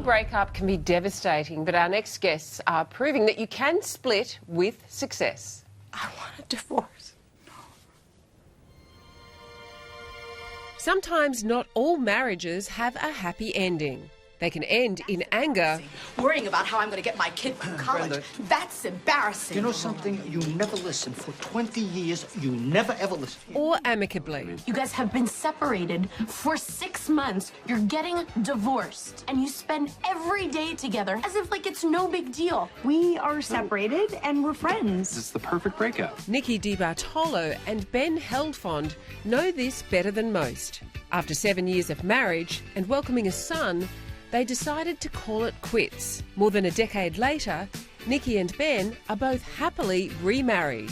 breakup can be devastating, but our next guests are proving that you can split with success. I want a divorce. Sometimes not all marriages have a happy ending. They can end in anger. Worrying about how I'm going to get my kid through college. Brenda, That's embarrassing. You know something? You never listen. For 20 years, you never ever listen. Or amicably. You guys have been separated for 6 months. You're getting divorced. And you spend every day together as if like it's no big deal. We are separated and we're friends. It's the perfect breakup. Nikki DiBartolo and Ben Heldfond know this better than most. After 7 years of marriage and welcoming a son, they decided to call it quits. More than a decade later, Nikki and Ben are both happily remarried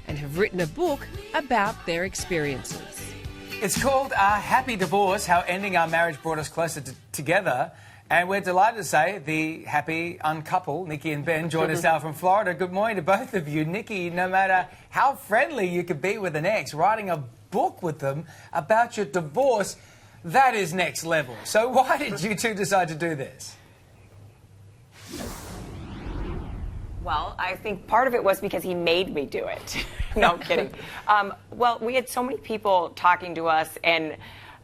and have written a book about their experiences. It's called Happy Divorce, How Ending Our Marriage Brought Us Closer Together. And we're delighted to say the happy uncouple, Nikki and Ben, join us now from Florida. Good morning to both of you. Nikki, no matter how friendly you could be with an ex, writing a book with them about your divorce, that is next level. So why did you two decide to do this? Well, I think part of it was because he made me do it. No, I'm kidding. Well, we had so many people talking to us and,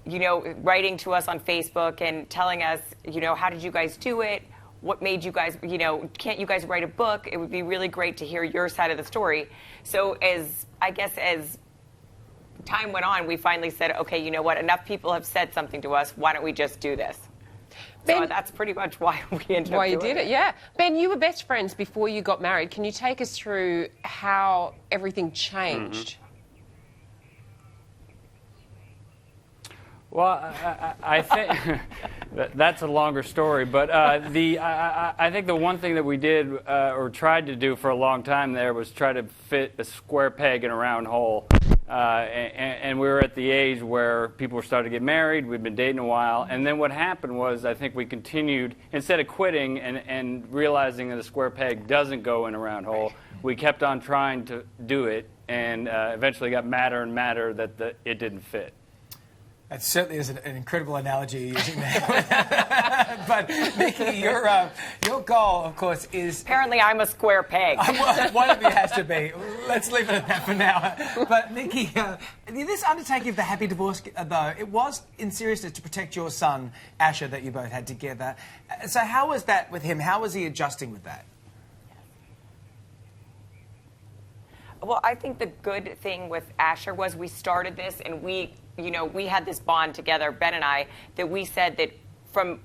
you know, writing to us on Facebook and telling us, you know, how did you guys do it? What made you guys, you know, can't you guys write a book? It would be really great to hear your side of the story. So as time went on, we finally said, okay, you know what, enough people have said something to us, why don't we just do this? Ben, so that's pretty much why we ended up doing it. Yeah. Ben, you were best friends before you got married. Can you take us through how everything changed? Well, I think that's a longer story, but I think the one thing that we did or tried to do for a long time there was try to fit a square peg in a round hole. And we were at the age where people were starting to get married. We'd been dating a while. And then what happened was I think we continued, instead of quitting and realizing that a square peg doesn't go in a round hole, we kept on trying to do it and eventually got madder and madder that it didn't fit. That certainly is an incredible analogy you're using there. But, Nikki, your goal, of course, is... Apparently I'm a square peg. One of you has to be. Let's leave it at that for now. But, Nikki, this undertaking of the Happy Divorce, though, it was in seriousness to protect your son, Asher, that you both had together. So how was that with him? How was he adjusting with that? Well, I think the good thing with Asher was we started this and we had this bond together, Ben and I, that we said that from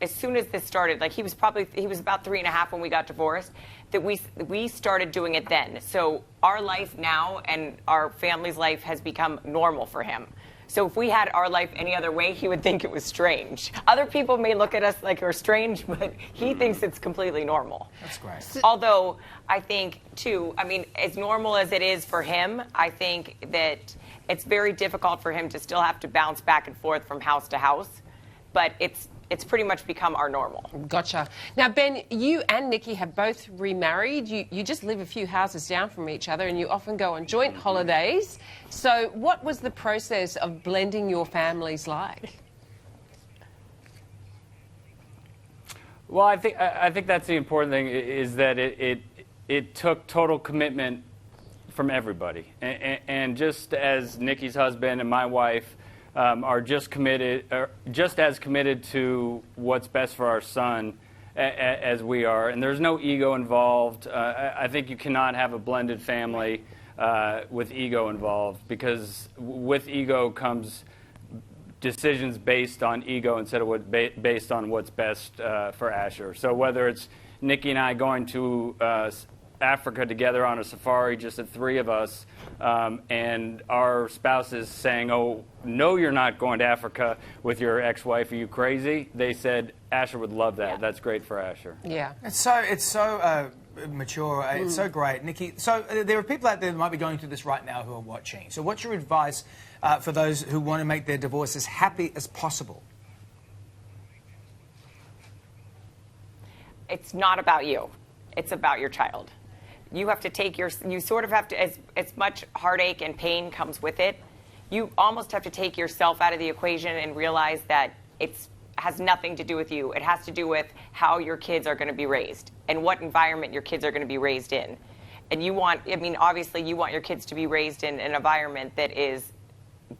as soon as this started, like he was about 3.5 when we got divorced, that we started doing it then. So our life now and our family's life has become normal for him. So if we had our life any other way, he would think it was strange. Other people may look at us like we're strange, but he thinks it's completely normal. That's great. Although I think, too, I mean, as normal as it is for him, I think that it's very difficult for him to still have to bounce back and forth from house to house. But it's pretty much become our normal. Gotcha. Now, Ben, you and Nikki have both remarried. You just live a few houses down from each other and you often go on joint holidays. So what was the process of blending your families like? Well, I think that's the important thing is that it took total commitment from everybody. And just as Nikki's husband and my wife are just as committed to what's best for our son as we are. And there's no ego involved. I think you cannot have a blended family with ego involved, because with ego comes decisions based on ego instead of based on what's best for Asher. So whether it's Nikki and I going to Africa together on a safari, just the three of us, and our spouses saying, oh, no, you're not going to Africa with your ex-wife. Are you crazy? They said, Asher would love that. Yeah. That's great for Asher. Yeah. It's so mature. It's so great. Nikki, so there are people out there that might be going through this right now who are watching. So what's your advice for those who want to make their divorce as happy as possible? It's not about you. It's about your child. You have to take you sort of have to, as much heartache and pain comes with it, you almost have to take yourself out of the equation and realize that it's has nothing to do with you. It has to do with how your kids are going to be raised and what environment your kids are going to be raised in. And you want, I mean, obviously you want your kids to be raised in an environment that is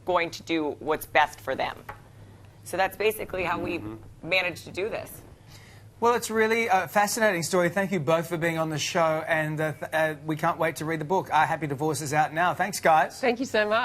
going to do what's best for them. So that's basically how we managed to do this. Well, it's really a fascinating story. Thank you both for being on the show, and we can't wait to read the book. Our Happy Divorce is out now. Thanks, guys. Thank you so much.